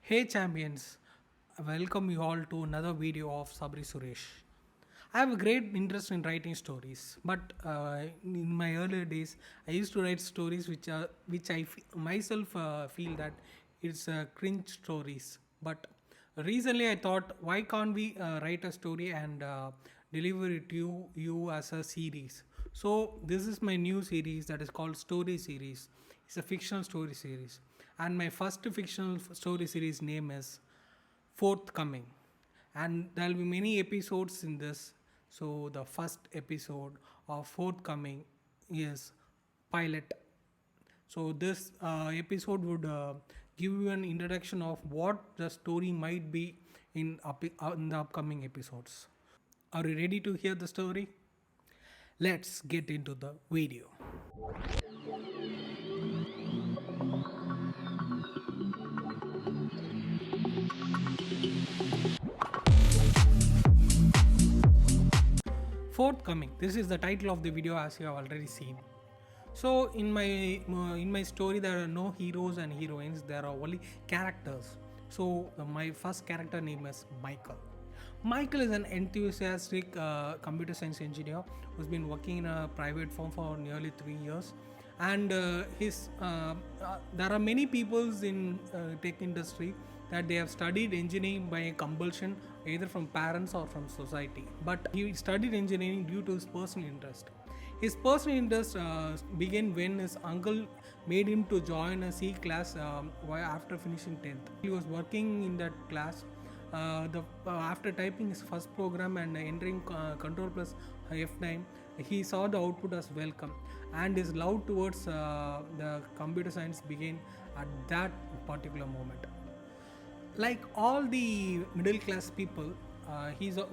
Hey champions, welcome you all to another video of Sabri Suresh. I have a great interest in writing stories, but in my earlier days, I used to write stories which myself feel that it's cringe stories. But recently, I thought, why can't we write a story and deliver it to you as a series? So this is my new series that is called Story Series. It's a fictional story series, and my first fictional story series name is Forthcoming, and there'll be many episodes in this. So the first episode of Forthcoming is pilot. So this episode would give you an introduction of what the story might be in the upcoming episodes. Are you ready to hear the story? Let's get into the video. Forthcoming, this is the title of the video, as you have already seen. So in my story, there are no heroes and heroines, there are only characters. So my first character name is Michael. Michael is an enthusiastic computer science engineer who's been working in a private firm for nearly 3 years. And his there are many peoples in tech industry that they have studied engineering by compulsion, either from parents or from society. But he studied engineering due to his personal interest. His personal interest began when his uncle made him to join a C class after finishing 10th. He was working in that class. After typing his first program and entering Control plus F9, he saw the output as welcome, and his love towards the computer science began at that particular moment. Like all the middle class people,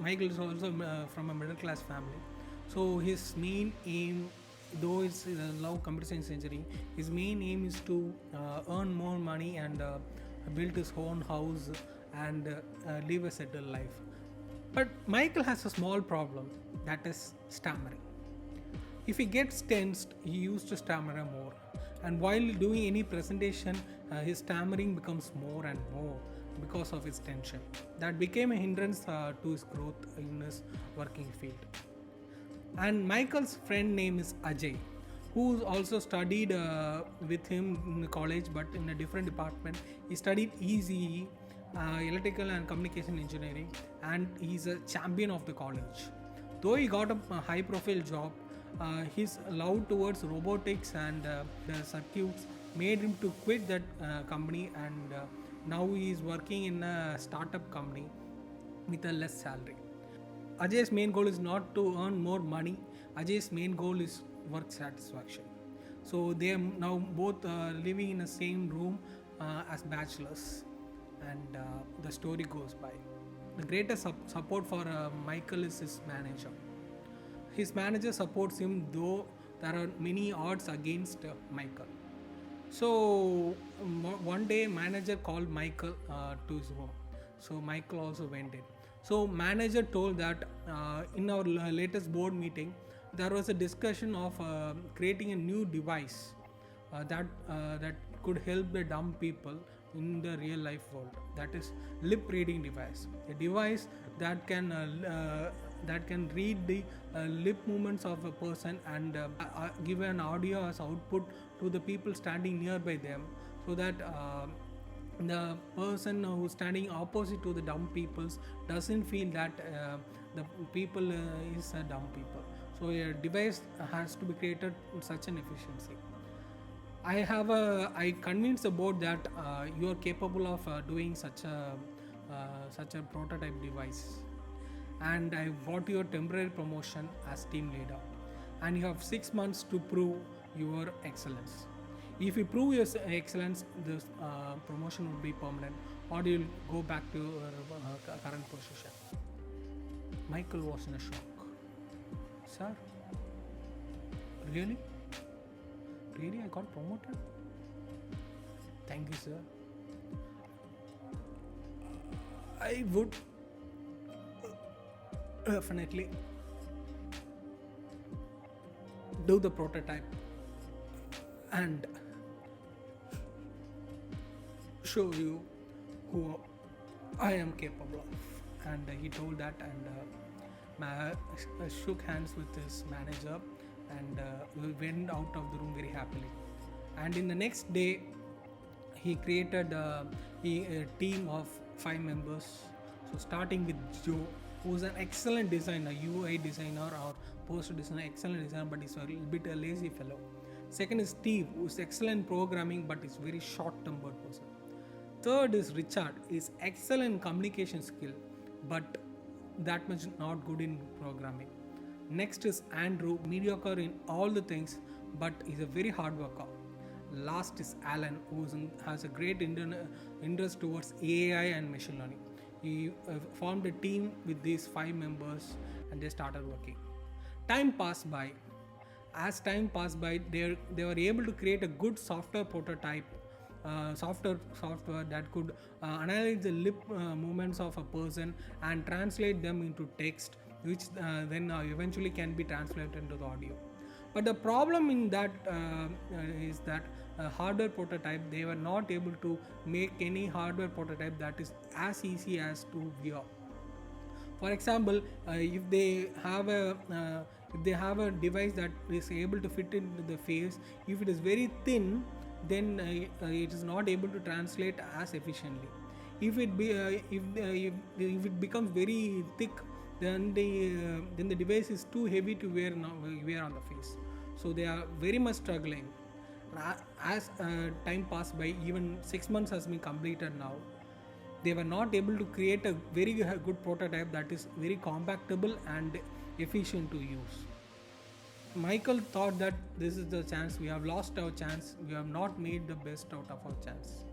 Michael is also from a middle class family. So his main aim, though it's love computer science engineering, his main aim is to earn more money and build his own house and live a settled life. But Michael has a small problem, that is stammering. If he gets tensed, he used to stammer more. And while doing any presentation, his stammering becomes more and more because of his tension. That became a hindrance to his growth in his working field. And Michael's friend name is Ajay, who also studied with him in college, but in a different department. He studied ECE, electrical and communication engineering, and he's a champion of the college. Though he got a high profile job, his love towards robotics and the circuits made him to quit that company, and now he is working in a startup company with a less salary. Ajay's main goal is not to earn more money. Ajay's main goal is work satisfaction. So they are now both living in the same room as bachelors, and the story goes by. The greatest support for Michael is his manager. His manager supports him, though there are many odds against Michael. So one day, manager called Michael to his home. So Michael also went in. So manager told that in our latest board meeting, there was a discussion of creating a new device that could help the dumb people in the real life world. That is lip reading device. A device that can read the lip movements of a person and give an audio as output to the people standing nearby them, so that the person who's standing opposite to the dumb peoples doesn't feel that the people is a dumb people. So a device has to be created in such an efficiency. I convinced the board that you are capable of doing such a prototype device, and I got your temporary promotion as team leader, and you have 6 months to prove your excellence. If you prove your excellence, this promotion will be permanent, or you'll go back to your current position. Michael was in a shock. Sir, really? Really, I got promoted? Thank you, sir. I would definitely do the prototype and show you who I am capable of. And he told that, and shook hands with his manager, and we went out of the room very happily. And in the next day, he created a team of 5 members. So starting with Joe, who's an excellent designer, UI designer or poster designer, excellent designer, but he's a little bit a lazy fellow. Second is Steve, who's excellent programming, but is very short-tempered person. Third is Richard, is excellent communication skill, but that much not good in programming. Next is Andrew, mediocre in all the things, but is a very hard worker. Last is Alan, who has a great interest towards AI and machine learning. He formed a team with these 5 members, and they started working. Time passed by. As time passed by, they were able to create a good software prototype, software that could analyze the lip movements of a person and translate them into text, which then eventually can be translated into the audio. But the problem in that is that hardware prototype, they were not able to make any hardware prototype that is as easy as to wear. For example, if they have a device that is able to fit into the face, if it is very thin, then it is not able to translate as efficiently. If it becomes very thick, then the device is too heavy to wear on the face. So they are very much struggling. As time passed by, even 6 months has been completed now. They were not able to create a very good prototype that is very compactable and efficient to use. Michael thought that this is the chance, we have lost our chance, we have not made the best out of our chance.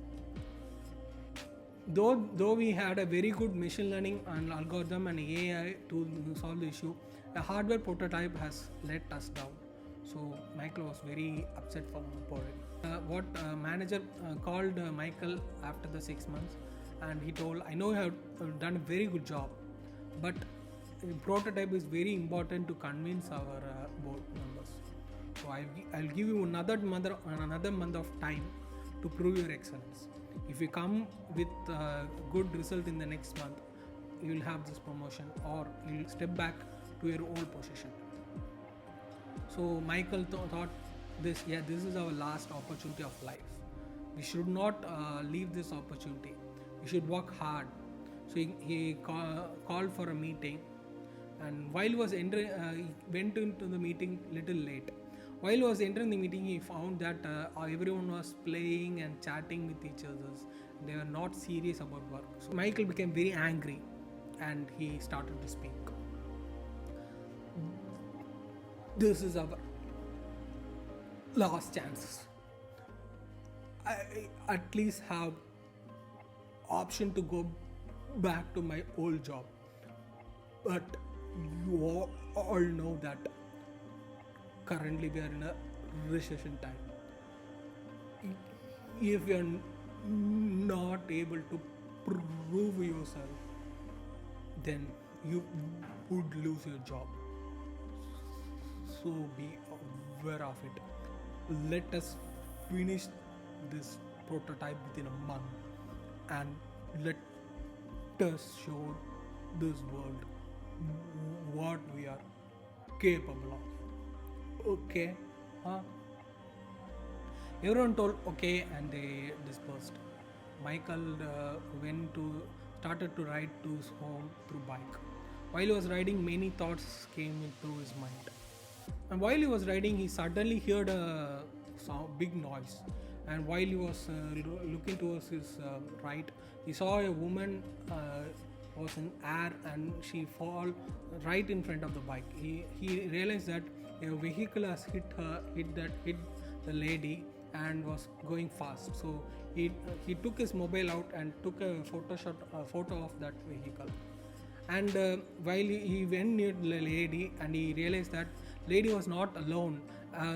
Though we had a very good machine learning and algorithm and AI to solve the issue, a hardware prototype has let us down. So Michael was very upset for it. Manager called Michael after the 6 months, and he told, I know you have done a very good job, but prototype is very important to convince our board members. So I'll give you another month of time to prove your excellence. If you come with a good result in the next month, you will have this promotion, or you'll step back to your old position. So Michael thought this is our last opportunity of life. We should not leave this opportunity. We should work hard. So he called for a meeting, and while he was entering, he went into the meeting little late. While he was entering the meeting, he found that everyone was playing and chatting with each other. They were not serious about work. So Michael became very angry, and he started to speak. This is our last chances. I at least have option to go back to my old job, but you all know that currently we are in a recession time. If you are not able to prove yourself, then you would lose your job. So be aware of it. Let us finish this prototype within a month, and let us show this world what we are capable of. Okay? Everyone told okay, and they dispersed. Michael started to ride to his home through bike. While he was riding, many thoughts came into his mind. And while he was riding, he suddenly heard a big noise. And while he was looking towards his right, he saw a woman was in air, and she fall right in front of the bike. He realized that a vehicle has hit the lady and was going fast. So he took his mobile out and took a photo of that vehicle. And while he went near the lady, and he realized that lady was not alone.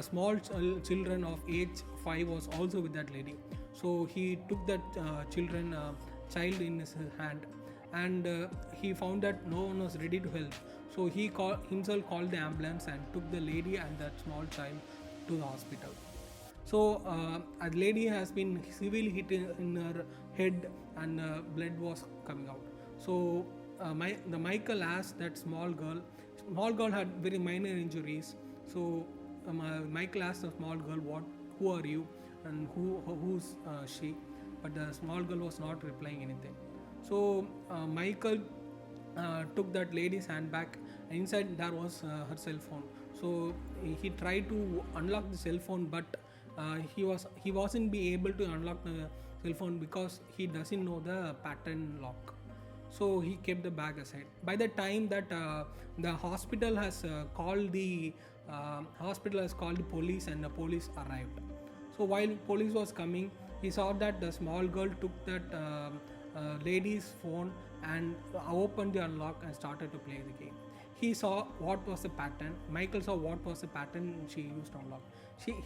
Small children of age 5 was also with that lady. So he took that child in his hand, and he found that no one was ready to help. So he himself called the ambulance and took the lady and that small child to the hospital. So a lady has been severely hit in her head, and blood was coming out. So the Michael asked that small girl. Small girl had very minor injuries. So Michael asked the small girl, "What? Who are you? And who's she?" But the small girl was not replying anything. So Michael took that lady's handbag, and inside there was her cell phone. So he tried to unlock the cell phone, but he wasn't be able to unlock the cell phone because he doesn't know the pattern lock. So he kept the bag aside. By the time that the hospital has called the police, and the police arrived. So while police was coming, he saw that the small girl took that lady's phone and opened the unlock and started to play the game. He saw what was the pattern. Michael saw what was the pattern she used to unlock.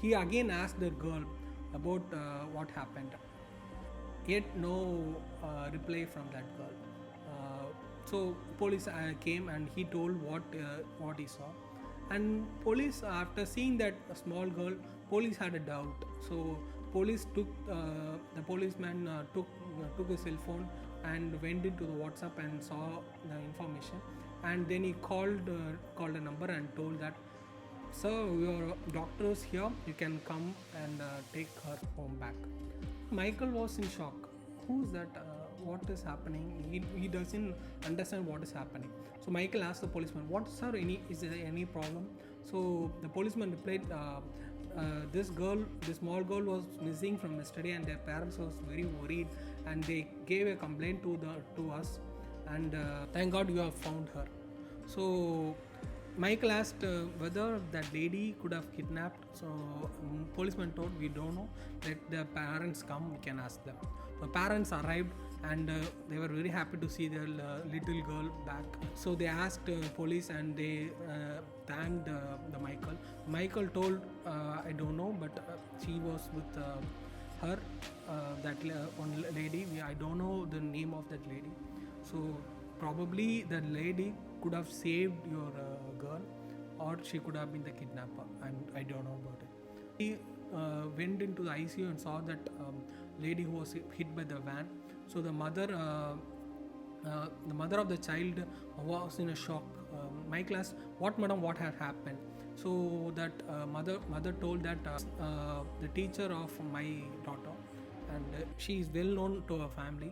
He again asked the girl about what happened. Yet no reply from that girl. So police came, and he told what he saw. And police, after seeing that small girl, police had a doubt. So police took the policeman took his cell phone and went into the WhatsApp and saw the information. And then he called a number and told that, "Sir, your doctor is here. You can come and take her home back." Michael was in shock. Who's that? What is happening? He doesn't understand what is happening. So Michael asked the policeman, "What, sir? Is there any problem?" So the policeman replied, "This small girl was missing from yesterday, and their parents was very worried, and they gave a complaint to us, and thank God you have found her." So Michael asked whether that lady could have kidnapped. So policeman told, "We don't know. Let the parents come. We can ask them." The parents arrived, and they were very happy to see their little girl back. So they asked police, and they thanked the Michael. Michael told, "I don't know, but she was with her, one lady. I don't know the name of that lady. So probably the lady could have saved your girl, or she could have been the kidnapper. I don't know about it." He went into the ICU and saw that lady who was hit by the van. So the mother of the child was in a shock. Michael asked, "What, madam? What had happened?" So that mother told that the teacher of my daughter, and she is well known to her family.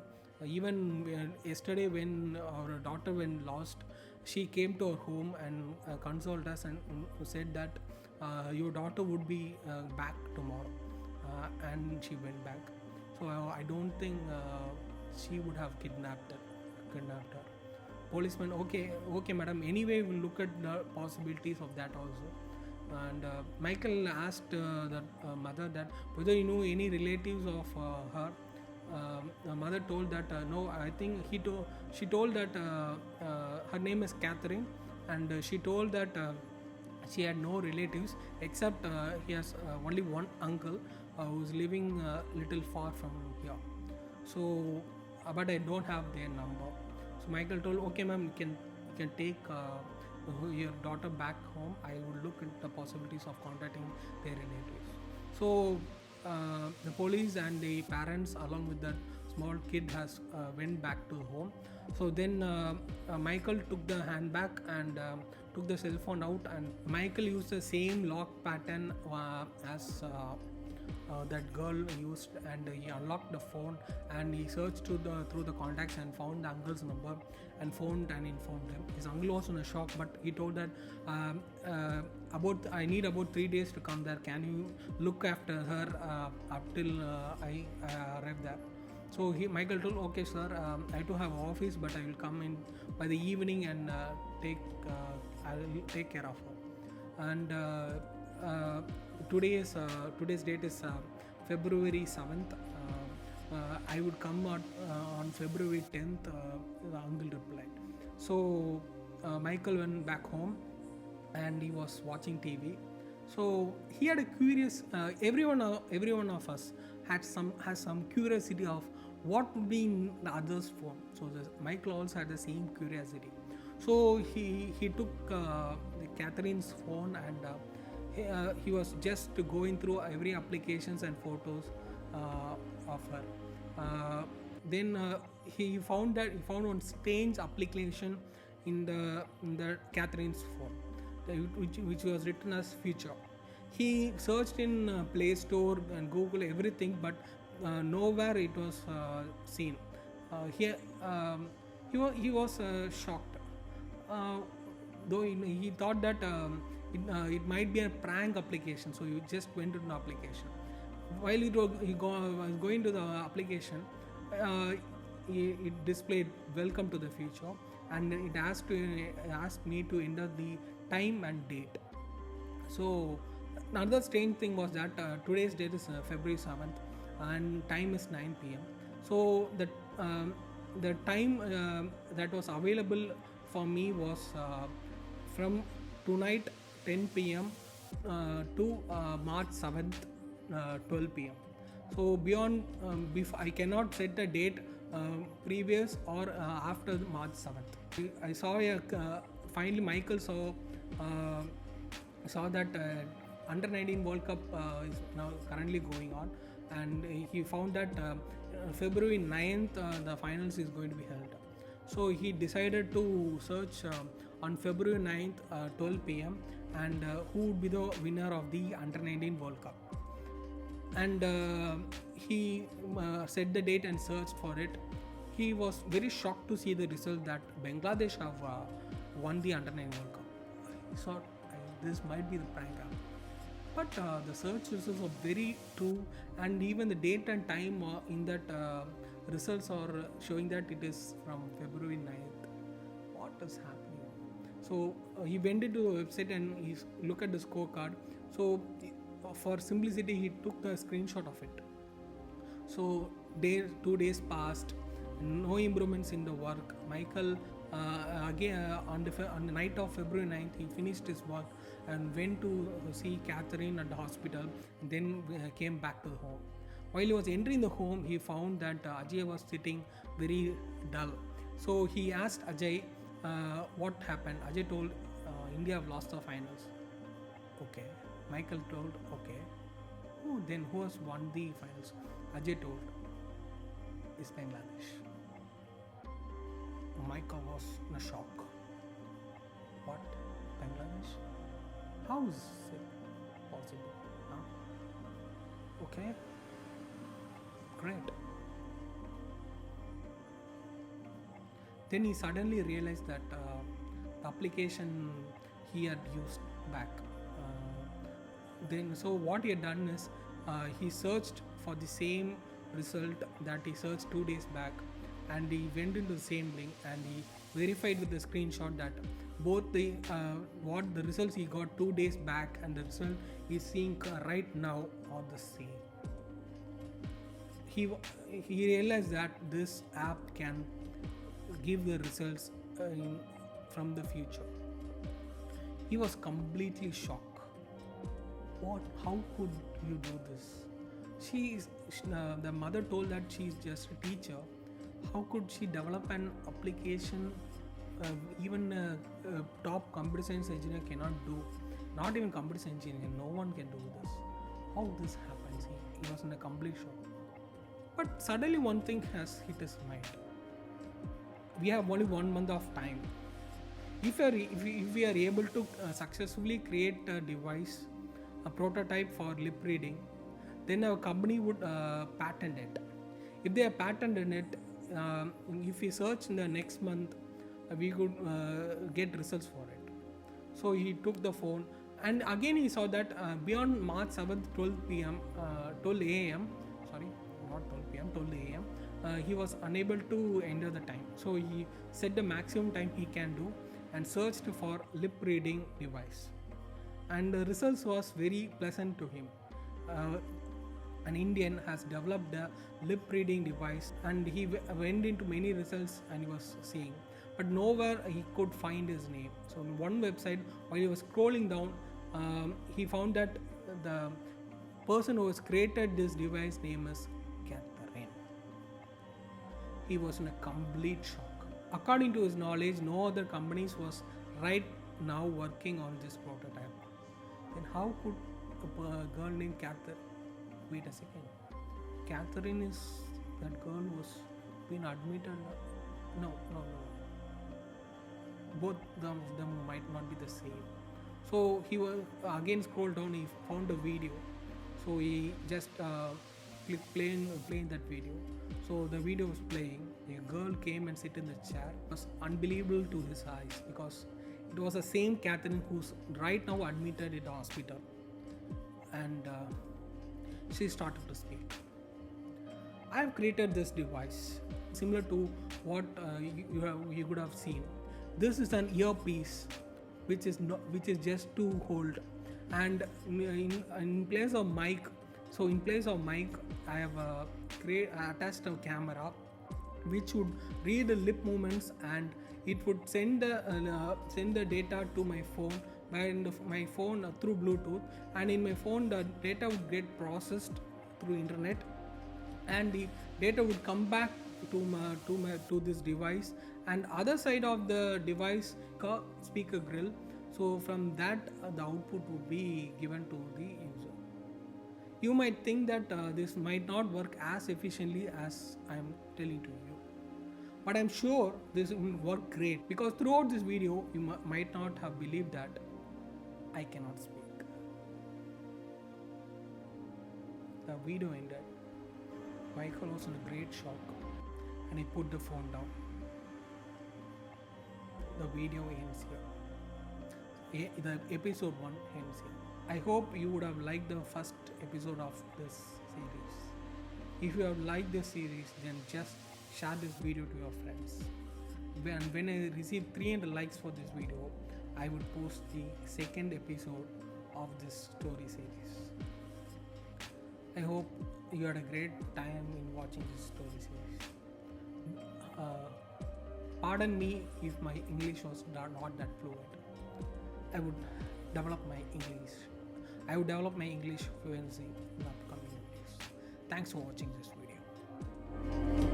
Even yesterday, when our daughter went lost, she came to our home and consoled us, and said that your daughter would be back tomorrow, and she went back. So I don't think she would have kidnapped her. Policeman, okay, madam. Anyway, we'll look at the possibilities of that also. And Michael asked the mother that whether you know any relatives of her. The mother told that no. I think she told that her name is Catherine, and she told that she had no relatives except he has only one uncle who's living little far from here. So, but I don't have their number. So Michael told, "Okay, ma'am, you can take your daughter back home. I will look into the possibilities of contacting their relatives." So the police and the parents, along with the small kid, has went back to home. So then Michael took the handbag and took the cell phone out, and Michael used the same lock pattern as that girl used, and he unlocked the phone, and he searched through the contacts and found the uncle's number and phoned and informed him. His uncle was in a shock, but he told that I need about 3 days to come there. Can you look after her up till I arrive there? So Michael told, "Okay, sir, I do have office, but I will come in by the evening and I will take care of her." And today's date is February 7th. I would come on February 10th, the uncle replied. So Michael went back home, and he was watching TV. So he had a curious. Everyone of us has some curiosity of what would be in the other's phone. So Michael also had the same curiosity. So he took Catherine's phone, and he was just going through every applications and photos of her. Then he found one strange application in the Catherine's phone, which was written as future. He searched in Play Store and Google everything, but nowhere it was seen. Here he was shocked, uh, though he thought that it might be a prank application, so he just went to an application. While was going to the application, uh, it displayed "Welcome to the future," and it asked me to enter the time and date. So another strange thing was that today's date is February 7th, and time is 9 p.m. So the time that was available for me was from tonight 10 p.m. To March 7th 12 p.m. So beyond, before I cannot set a date previous or after March 7th. I saw finally Michael saw that under 19 World Cup is now currently going on, and he found that February 9th the finals is going to be held. So he decided to search on February 9th 12 p.m. and who would be the winner of the under 19 World Cup. And he set the date and searched for it. He was very shocked to see the result that Bangladesh have won the under 9 World Cup. He thought this might be the prank app. But the search results are very true, and even the date and time in that results are showing that it is from February 9th. What is happening? So he went into the website and he looked at the scorecard. So for simplicity, he took the screenshot of it. So 2 days passed, no improvements in the work. Michael again on the night of February 9th, he finished his work and went to see Catherine at the hospital, and then came back to the home. While he was entering the home, he found that Ajay was sitting very dull. So he asked Ajay what happened. Ajay told India have lost the finals. Okay. Michael told, okay. Oh, then who has won the finals? Ajay told, it's Bangladesh. Michael was in a shock. What? Bangladesh? How is it possible? Huh? Okay. Great. Then he suddenly realized that the application he had used back. Then so what he had done is he searched for the same result that he searched 2 days back, and he went into the same link and he verified with the screenshot that both the what the results he got 2 days back and the result he's seeing right now are the same. He realized that this app can give the results from the future. He was completely shocked. What? How could you do this? The mother told that she is just a teacher. How could she develop an application even a top computer science engineer cannot do? Not even computer science engineer, no one can do this. How this happens? He was in a complete shock. But suddenly one thing has hit his mind. We have only 1 month of time. If we are able to successfully create a device, a prototype for lip reading, then our company would patent it. If they have patented it, if we search in the next month, we could get results for it. So he took the phone, and again he saw that beyond March 7th 12 a.m. Sorry, not 12 p.m. 12 a.m. He was unable to enter the time. So he set the maximum time he can do and searched for lip reading device, and the results was very pleasant to him. An Indian has developed a lip reading device, and he went into many results and he was seeing, but nowhere he could find his name. So on one website, while he was scrolling down, he found that the person who has created this device name is Catherine. He was in a complete shock. According to his knowledge, no other companies was right now working on this prototype. then how could a girl named Catherine? Wait a second. Catherine is that girl was been admitted. No. Both of them might not be the same. So he was again scroll down. He found a video. So he just clicked playing that video. So the video was playing. A girl came and sit in the chair. It was unbelievable to his eyes because it was the same Catherine who's right now admitted in the hospital, and she started to speak. I have created this device similar to what you could have seen. This is an earpiece, which is just to hold, and in place of mic. So in place of mic, I have attached a camera, which would read the lip movements, and it would send the data to my phone my phone through Bluetooth, and in my phone the data would get processed through internet, and the data would come back to this device, and other side of the device speaker grill. So from that the output would be given to the user. You might think that this might not work as efficiently as I am telling to you, but I'm sure this will work great, because throughout this video you might not have believed that I cannot speak. The video ended. Michael was in a great shock and he put the phone down. The video ends here. The episode 1 ends here. I hope you would have liked the first episode of this series. If you have liked this series, then just share this video to your friends. When I receive 300 likes for this video, I would post the second episode of this story series. I hope you had a great time in watching this story series. Pardon me if my English was not that fluent. I would develop my English fluency in the upcoming videos. Thanks for watching this video.